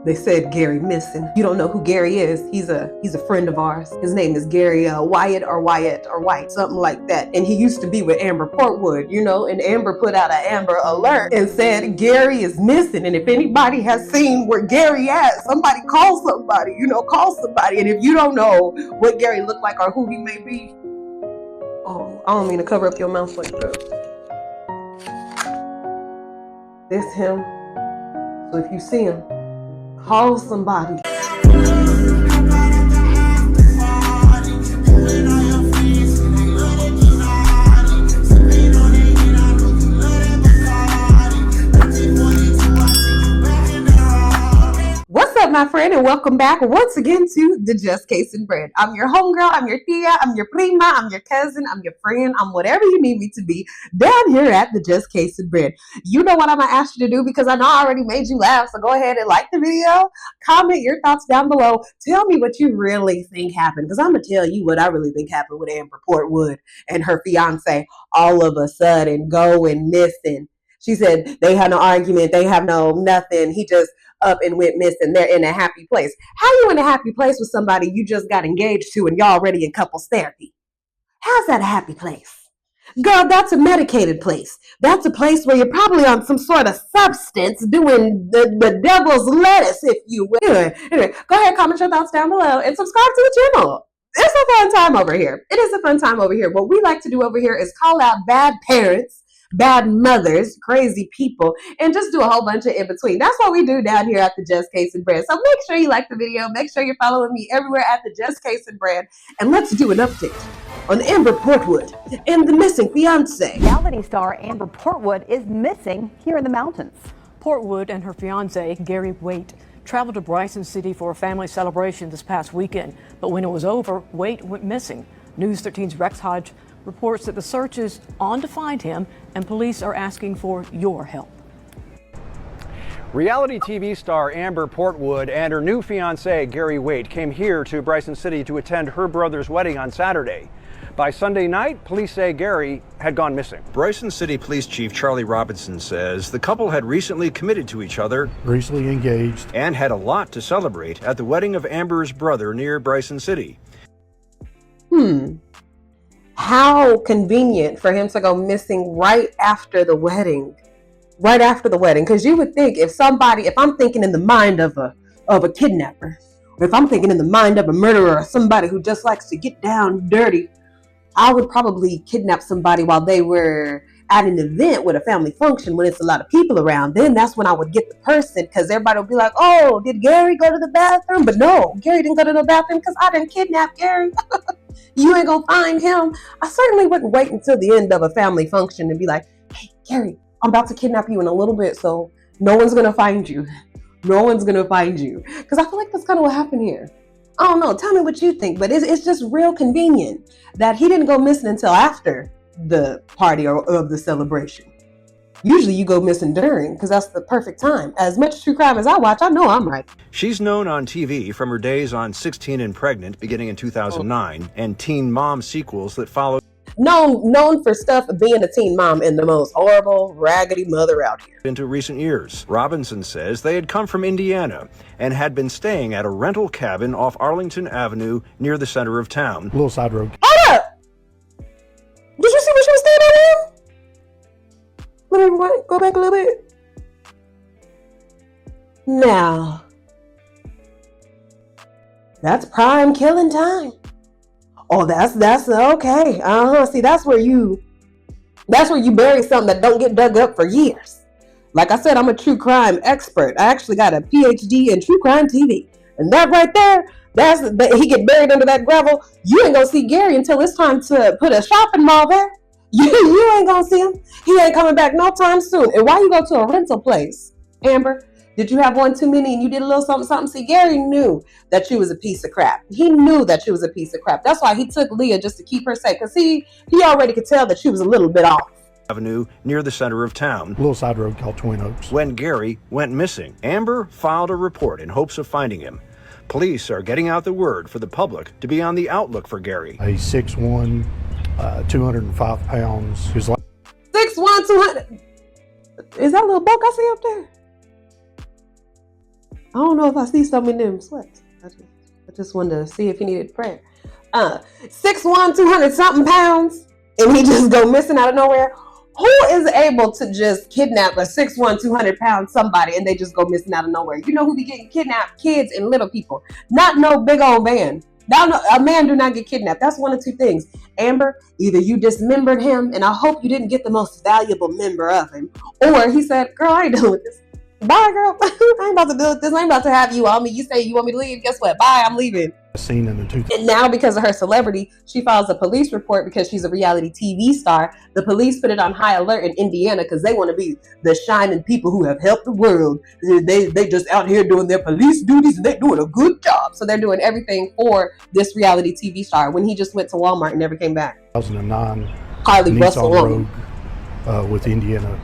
They said Gary missing. You don't know who Gary is. He's a friend of ours. His name is Gary Wyatt or White, something like that. And he used to be with Amber Portwood, and Amber put out an Amber alert and said Gary is missing. And if anybody has seen where Gary at, somebody call somebody, call somebody. And if you don't know what Gary looked like or who he may be, oh, I don't mean to cover up your mouth like that. This him. So if you see him, call somebody. What's up, my friend, and welcome back once again to the Just Case and Bread. I'm your homegirl, I'm your tia, I'm your prima, I'm your cousin, I'm your friend, I'm whatever you need me to be down here at the Just Case and Bread. You know what I'm gonna ask you to do because I know I already made you laugh, so go ahead and like the video, comment your thoughts down below, tell me what you really think happened, because I'm gonna tell you what I really think happened with Amber Portwood and her fiance all of a sudden going missing. She said they had no argument, they have no nothing, he just up and went missing. They're in a happy place. How you in a happy place with somebody you just got engaged to and y'all already in couples therapy? How's that a happy place? Girl, that's a medicated place. That's a place where you're probably on some sort of substance doing the devil's lettuce, if you will. Anyway, go ahead, comment your thoughts down below and subscribe to the channel. It's a fun time over here. It is a fun time over here. What we like to do over here is call out bad parents, bad mothers, crazy people, and just do a whole bunch of in between. That's what we do down here at the Just Case and Bread. So make sure you like the video. Make sure you're following me everywhere at the Just Case and Bread. And let's do an update on Amber Portwood and the missing fiance. Reality star Amber Portwood is missing here in the mountains. Portwood and her fiance, Gary Waite, traveled to Bryson City for a family celebration this past weekend. But when it was over, Waite went missing. News 13's Rex Hodge reports that the search is on to find him, and police are asking for your help. Reality TV star Amber Portwood and her new fiancé, Gary Waite, came here to Bryson City to attend her brother's wedding on Saturday. By Sunday night, police say Gary had gone missing. Bryson City Police Chief Charlie Robinson says the couple had recently committed to each other, recently engaged, and had a lot to celebrate at the wedding of Amber's brother near Bryson City. How convenient for him to go missing right after the wedding. Right after the wedding. Because you would think if I'm thinking in the mind of a kidnapper, or if I'm thinking in the mind of a murderer or somebody who just likes to get down dirty, I would probably kidnap somebody while they were at an event with a family function when it's a lot of people around. Then that's when I would get the person, because everybody would be like, oh, did Gary go to the bathroom? But no, Gary didn't go to the bathroom because I didn't kidnap Gary. You ain't gonna find him. I certainly wouldn't wait until the end of a family function and be like, hey, Gary, I'm about to kidnap you in a little bit, so no one's gonna find you. No one's gonna find you. Because I feel like that's kind of what happened here. I don't know. Tell me what you think, but it's just real convenient that he didn't go missing until after the party or of the celebration. Usually you go missing during, because that's the perfect time. As much true crime as I watch, I know I'm right. She's known on TV from her days on 16 and Pregnant beginning in 2009 and Teen Mom sequels that followed. Known for stuff being a teen mom and the most horrible, raggedy mother out here. Into recent years. Robinson says they had come from Indiana and had been staying at a rental cabin off Arlington Avenue near the center of town. little side road. Hold up! Did you see what she was standing on? Let me go back a little bit. Now, that's prime killing time. Oh, that's okay. See, that's where you bury something that don't get dug up for years. Like I said, I'm a true crime expert. I actually got a PhD in true crime TV, and that right there, he get buried under that gravel. You ain't gonna see Gary until it's time to put a shopping mall there. You ain't gonna see him. He ain't coming back no time soon. And why you go to a rental place, Amber? Did you have one too many and you did a little something? See, Gary knew that she was a piece of crap. He knew that she was a piece of crap. That's why he took Leah, just to keep her safe, because he already could tell that she was a little bit off. Avenue near the center of town. Little side road called Twin Oaks. When Gary went missing, Amber filed a report in hopes of finding him. Police are getting out the word for the public to be on the outlook for Gary. A 6'1", 205 pounds. Who's like 6'1", 200. Is that a little buck I see up there? I don't know if I see some in them sweats. I just wanted to see if he needed prayer. 6'1", 200 something pounds, and he just go missing out of nowhere. Who is able to just kidnap a 6'1", 200 pound somebody and they just go missing out of nowhere? You know who be getting kidnapped? Kids and little people. Not no big old man. Now, a man do not get kidnapped. That's one of two things. Amber, either you dismembered him, and I hope you didn't get the most valuable member of him, or he said, girl, I ain't dealing with this. Bye, girl. I ain't about to deal with this. I ain't about to have you on me. You say you want me to leave. Guess what? Bye, I'm leaving. Seen in the 2000s. And now, because of her celebrity, she files a police report because she's a reality TV star. The police put it on high alert in Indiana because they want to be the shining people who have helped the world. They just out here doing their police duties and they're doing a good job. So they're doing everything for this reality TV star. When he just went to Walmart and never came back. 2009 Harley Russell Nissan Rogue with Indiana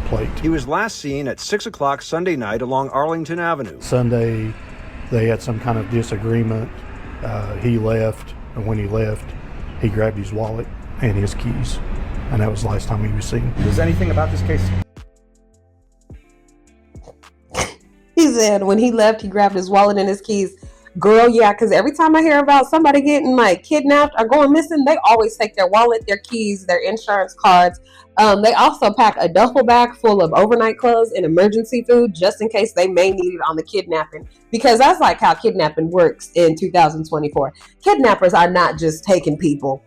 plate. He was last seen at 6 o'clock Sunday night along Arlington Avenue. Sunday, they had some kind of disagreement. He left, and when he left, he grabbed his wallet and his keys, and that was the last time he was seen. Is anything about this case? He said when he left, he grabbed his wallet and his keys. Girl, yeah, because every time I hear about somebody getting like kidnapped or going missing, they always take their wallet, their keys, their insurance cards. They also pack a duffel bag full of overnight clothes and emergency food just in case they may need it on the kidnapping. Because that's like how kidnapping works in 2024. Kidnappers are not just taking people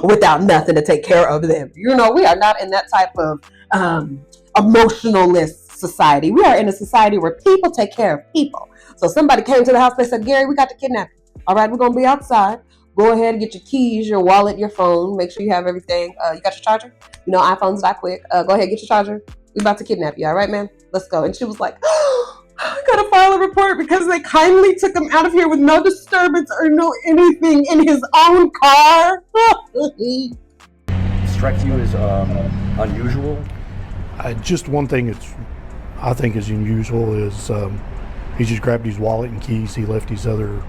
without nothing to take care of them. You know, we are not in that type of emotionalist society. We are in a society where people take care of people. So somebody came to the house, they said, Gary, we got to kidnap you. All right, we're going to be outside. Go ahead and get your keys, your wallet, your phone. Make sure you have everything. You got your charger? You know, iPhones die quick. Go ahead, get your charger. We about to kidnap you. All right, man? Let's go. And she was like, I got to file a report because they kindly took him out of here with no disturbance or no anything in his own car. Strikes you as unusual? Just one thing I think is unusual is he just grabbed his wallet and keys. He left his other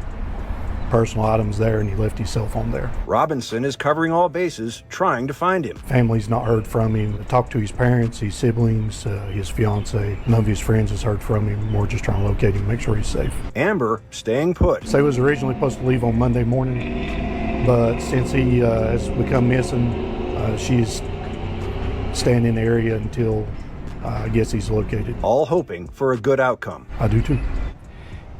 personal items there, and he left his cell phone there. Robinson is covering all bases, trying to find him. Family's not heard from him. Talked to his parents, his siblings, his fiance. None of his friends has heard from him. We're just trying to locate him, make sure he's safe. Amber staying put. So he was originally supposed to leave on Monday morning, but since he has become missing, she's staying in the area until I guess he's located. All hoping for a good outcome. I do too.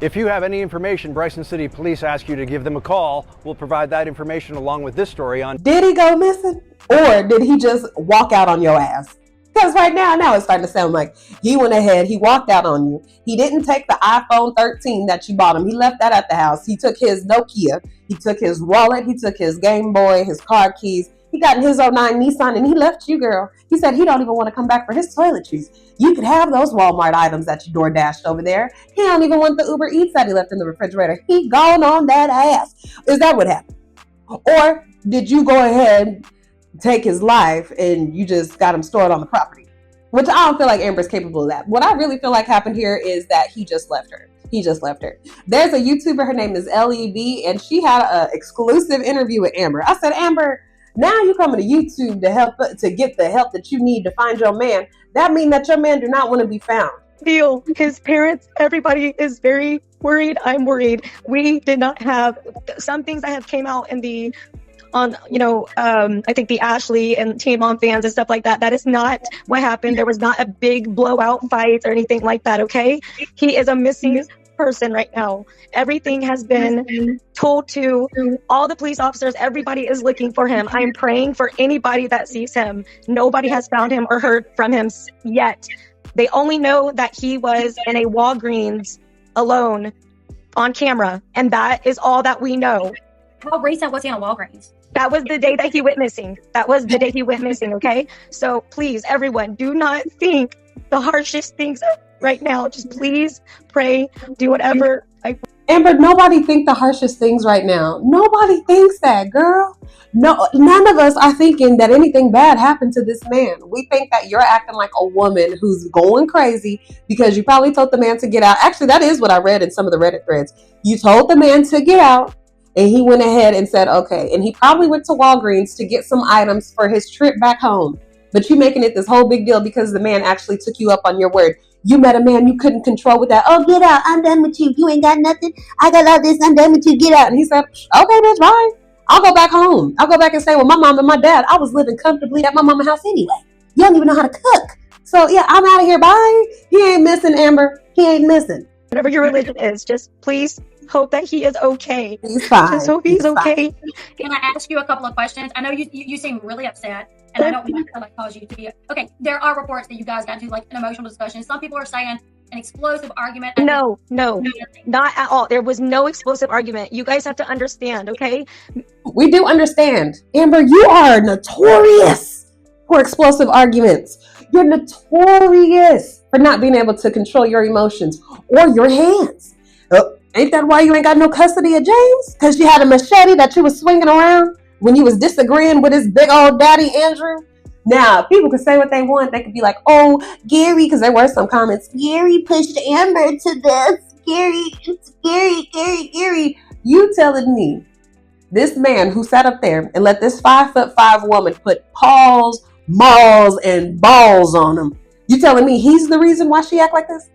If you have any information, Bryson City Police ask you to give them a call. We'll provide that information along with this story on. Did he go missing? Or did he just walk out on your ass? Because right now it's starting to sound like he went ahead, he walked out on you. He didn't take the iPhone 13 that you bought him. He left that at the house. He took his Nokia. He took his wallet. He took his Game Boy, his car keys. He got in his '09 Nissan and he left you, girl. He said he don't even want to come back for his toiletries. You could have those Walmart items that you door dashed over there. He don't even want the Uber Eats that he left in the refrigerator. He gone on that ass. Is that what happened? Or did you go ahead, take his life, and you just got him stored on the property? Which I don't feel like Amber's capable of that. What I really feel like happened here is that he just left her. He just left her. There's a YouTuber, her name is Elle Bee, and she had an exclusive interview with Amber. I said, Amber, now you coming to YouTube to get the help that you need to find your man. That means that your man do not want to be found. Feel his parents, everybody is very worried. I'm worried. We did not have some things that have came out in the I think the Ashley and Teen Mom fans and stuff like that. That is not what happened. There was not a big blowout fight or anything like that. Okay. He is a missing person right now. Everything has been told to all the police officers. Everybody is looking for him. I'm praying for anybody that sees him. Nobody has found him or heard from him yet. They only know that he was in a Walgreens alone on camera. And that is all that we know. How recent was he on Walgreens? That was the day that he went missing. Okay? So please, everyone, do not think the harshest things right now. Just please pray, do whatever. Amber, nobody think the harshest things right now. Nobody thinks that, girl. No, none of us are thinking that anything bad happened to this man. We think that you're acting like a woman who's going crazy because you probably told the man to get out. Actually, that is what I read in some of the Reddit threads. You told the man to get out, and he went ahead and said, okay. And he probably went to Walgreens to get some items for his trip back home. But you making it this whole big deal because the man actually took you up on your word. You met a man you couldn't control with that, oh, get out, I'm done with you. You ain't got nothing. I got all this, I'm done with you, get out. And he said, okay, bitch, bye. I'll go back home. I'll go back and stay with my mom and my dad. I was living comfortably at my mama's house anyway. You don't even know how to cook. So, yeah, I'm out of here. Bye. He ain't missing, Amber. He ain't missing. Whatever your religion is, just please hope that he is okay. He's fine. Just hope he's okay. Can I ask you a couple of questions? I know you seem really upset, and I don't mean to like cause you to be okay. There are reports that you guys got into like an emotional discussion. Some people are saying an explosive argument. No, not at all. There was no explosive argument. You guys have to understand, okay? We do understand. Amber, you are notorious for explosive arguments. You're notorious for not being able to control your emotions or your hands. Ain't that why you ain't got no custody of James? Because you had a machete that you was swinging around when you was disagreeing with his big old daddy, Andrew? Now, people can say what they want. They could be like, oh, Gary, because there were some comments, Gary pushed Amber to death. Gary. You telling me this man who sat up there and let this 5'5" woman put paws, maws, and balls on him, you telling me he's the reason why she act like this?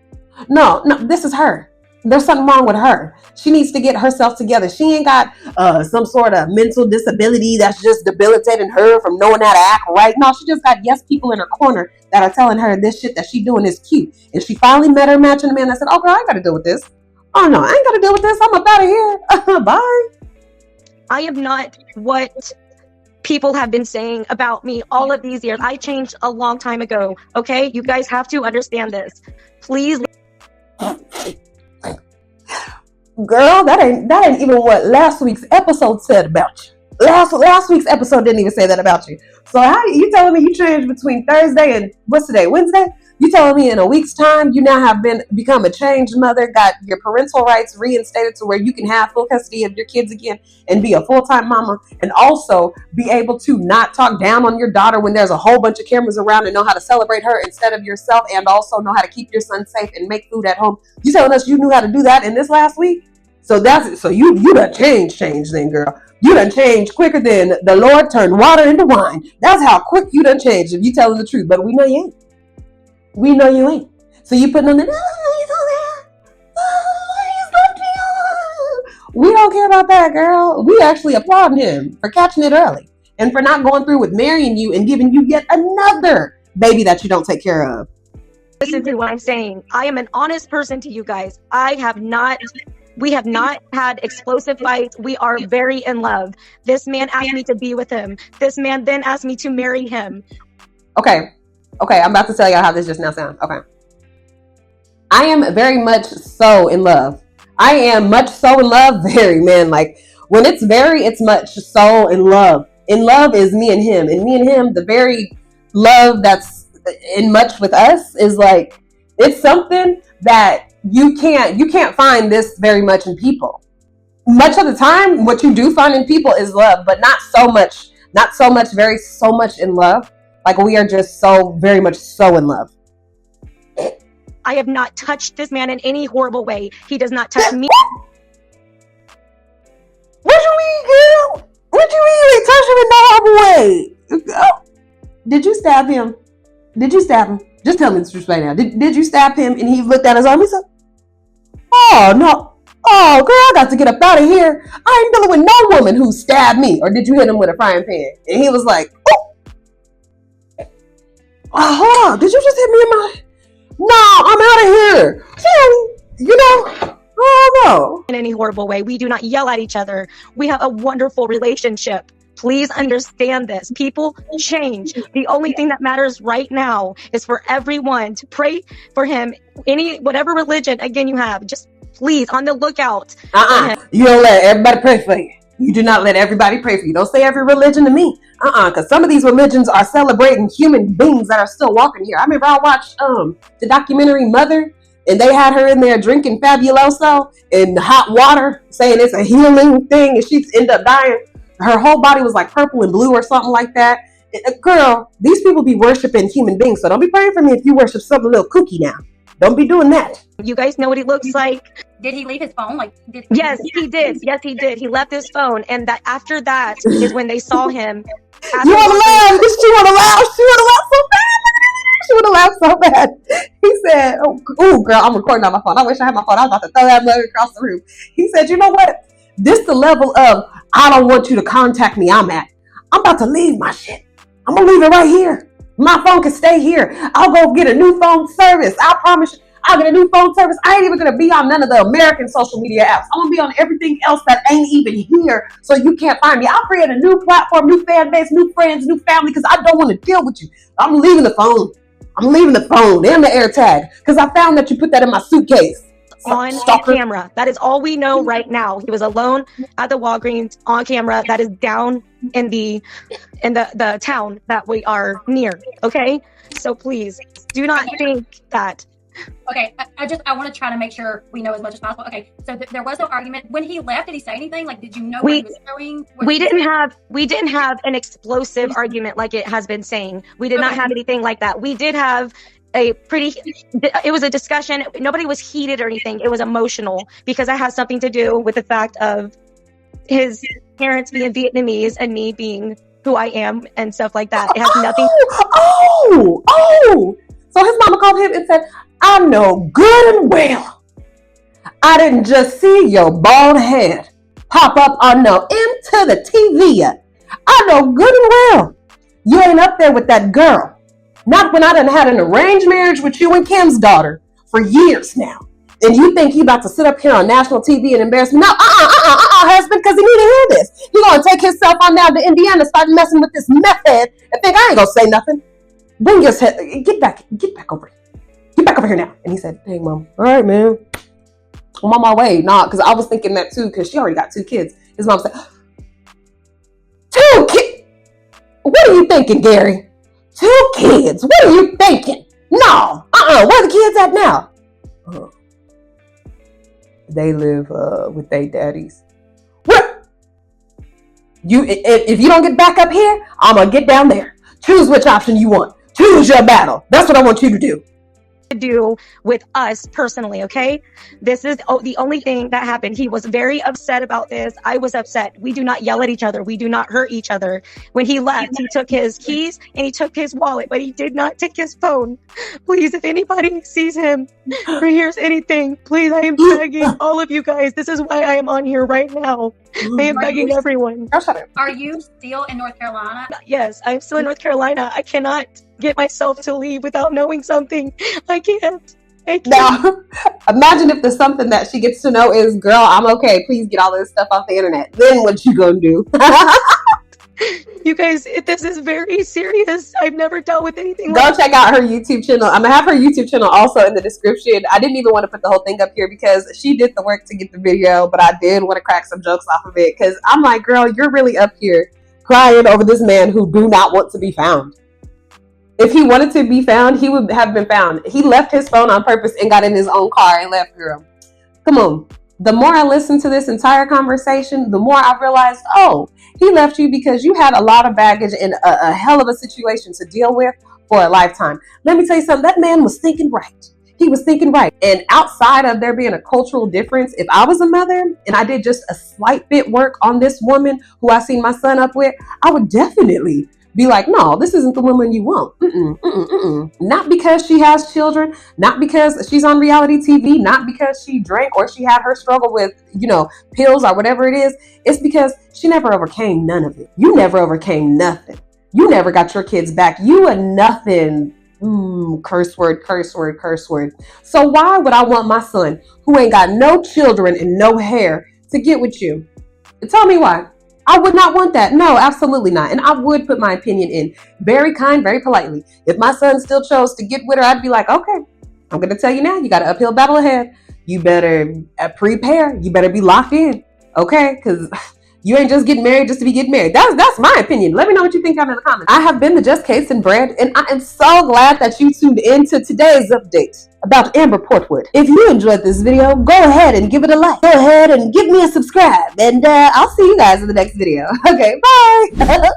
No, this is her. There's something wrong with her. She needs to get herself together. She ain't got some sort of mental disability that's just debilitating her from knowing how to act right. No, she just got yes people in her corner that are telling her this shit that she doing is cute. And she finally met her matching man that said, oh girl, I ain't got to deal with this. Oh no, I ain't got to deal with this. I'm up out of here. Bye. I am not what people have been saying about me all of these years. I changed a long time ago, okay? You guys have to understand this. Please. Girl, that ain't even what last week's episode said about you. Last week's episode didn't even say that about you. So how you telling me you changed between Thursday and what's today, Wednesday? You telling me in a week's time you now have become a changed mother, got your parental rights reinstated to where you can have full custody of your kids again and be a full-time mama, and also be able to not talk down on your daughter when there's a whole bunch of cameras around and know how to celebrate her instead of yourself, and also know how to keep your son safe and make food at home. You telling us you knew how to do that in this last week? So you done changed then, girl. You done changed quicker than the Lord turned water into wine. That's how quick you done changed if you telling the truth. But we know you ain't. We know you ain't. So you putting on the, he's on there. He's left me. We don't care about that, girl. We actually applaud him for catching it early and for not going through with marrying you and giving you yet another baby that you don't take care of. Listen to what I'm saying. I am an honest person to you guys. We have not had explosive fights. We are very in love. This man asked me to be with him. This man then asked me to marry him. Okay, I'm about to tell y'all how this just now sounds. Okay. I am very much so in love. I am much so in love, very, man. Like, when it's very, it's much so in love. In love is me and him. And me and him, the very love that's in much with us is like, it's something that you can't find this very much in people. Much of the time, what you do find in people is love, but not so much in love. Like, we are just so very much so in love. I have not touched this man in any horrible way. He does not touch me. What you mean, girl? What you mean you ain't touch him in no horrible way? Oh. Did you stab him? Just tell me the truth right now. Did you stab him and he looked at his arm and said, oh, no. Oh, girl, I got to get up out of here. I ain't dealing with no woman who stabbed me. Or did you hit him with a frying pan? And he was like, oh, hold on. Did you just hit me in my... No, I'm out of here. You know, oh, no. In any horrible way. We do not yell at each other. We have a wonderful relationship. Please understand this. People change. The only thing that matters right now is for everyone to pray for him. Whatever religion, again, you have, just please, on the lookout. You don't let everybody pray for you. You do not let everybody pray for you. Don't say every religion to me. Because some of these religions are celebrating human beings that are still walking here. I remember I watched the documentary Mother, and they had her in there drinking Fabuloso in hot water, saying it's a healing thing, and she ended up dying. Her whole body was like purple and blue or something like that. Girl, these people be worshiping human beings, so don't be praying for me if you worship something a little kooky now. Don't be doing that. You guys know what he looks like. Did he leave his phone? Yes, he did. Yes, he did. He left his phone, and that after that is when they saw him. You want to laugh? She want to laugh. She want to laugh so bad. She would have laughed so bad. He said, oh, girl, I'm recording on my phone. I wish I had my phone. I was about to throw that mug across the room. He said, you know what? This the level of, I don't want you to contact me I'm at. I'm about to leave my shit. I'm going to leave it right here. My phone can stay here. I'll go get a new phone service. I promise you, I'll get a new phone service. I ain't even going to be on none of the American social media apps. I'm going to be on everything else that ain't even here, so you can't find me. I'll create a new platform, new fan base, new friends, new family, because I don't want to deal with you. I'm leaving the phone. I'm leaving the phone and the AirTag, because I found that you put that in my suitcase. On Stalker. camera. That is all we know right now. He was alone at the Walgreens on camera. That is down in the town that we are near. Okay, so please do not think that. Okay, I want to try to make sure we know as much as possible. Okay, so there was no argument when he left. Did he say anything? Like, did you know where he was going? We didn't have an explosive argument like it has been saying. We did not have anything like that. We did have it was a discussion. Nobody was heated or anything. It was emotional because it has something to do with the fact of his parents being Vietnamese and me being who I am and stuff like that. It has nothing. So his mama called him and said, I know good and well I didn't just see your bald head pop up on into the TV. I know good and well you ain't up there with that girl. Not when I done had an arranged marriage with you and Kim's daughter for years now. And you think he about to sit up here on national TV and embarrass me? No, husband, because he need to hear this. He gonna take himself on down to Indiana, start messing with this meth head, and think I ain't gonna say nothing. Bring your head, get back over here. Get back over here now. And he said, hey, Mom, all right, man. I'm on my way. Nah, because I was thinking that too, because she already got 2 kids. His mom said, 2 kids? What are you thinking, Gary? 2 kids? What are you thinking? No, where the kids at now? They live with their daddies. What? If you don't get back up here, I'm gonna get down there. Choose which option you want. Choose your battle. That's what I want you to do. Do with us personally, okay? This is the only thing that happened. He was very upset about this. I was upset. We do not yell at each other. We do not hurt each other. When he left, he took his keys and he took his wallet, but he did not take his phone. Please, if anybody sees him or hears anything, please, I am begging all of you guys. This is why I am on here right now. I am begging everyone. Are you still in North Carolina? Yes, I'm still in North Carolina. I cannot get myself to leave without knowing something. I can't. Now, imagine if there's something that she gets to know is, girl, I'm okay. Please get all this stuff off the internet. Then what you gonna do? You guys, this is very serious. I've never dealt with anything Go check out her YouTube channel. I'm going to have her YouTube channel also in the description. I didn't even want to put the whole thing up here because she did the work to get the video, but I did want to crack some jokes off of it because I'm like, girl, you're really up here crying over this man who do not want to be found. If he wanted to be found, he would have been found. He left his phone on purpose and got in his own car and left, girl. Come on. The more I listened to this entire conversation, the more I realized, oh, he left you because you had a lot of baggage and a hell of a situation to deal with for a lifetime. Let me tell you something. That man was thinking right. He was thinking right. And outside of there being a cultural difference, if I was a mother and I did just a slight bit work on this woman who I seen my son up with, I would definitely be like, no, this isn't the woman you want. Not because she has children, not because she's on reality TV, not because she drank or she had her struggle with, pills or whatever it is. It's because she never overcame none of it. You never overcame nothing. You never got your kids back. You are nothing. Curse word. So why would I want my son, who ain't got no children and no hair, to get with you? Tell me why. I would not want that. No, absolutely not. And I would put my opinion in very kind, very politely. If my son still chose to get with her, I'd be like, okay, I'm going to tell you now, you got an uphill battle ahead. You better prepare. You better be locked in. Okay? Because you ain't just getting married just to be getting married. That's my opinion. Let me know what you think down in the comments. I have been the Just Case and Bread, and I am so glad that you tuned in to today's update about Amber Portwood. If you enjoyed this video, go ahead and give it a like. Go ahead and give me a subscribe, and I'll see you guys in the next video. Okay, bye.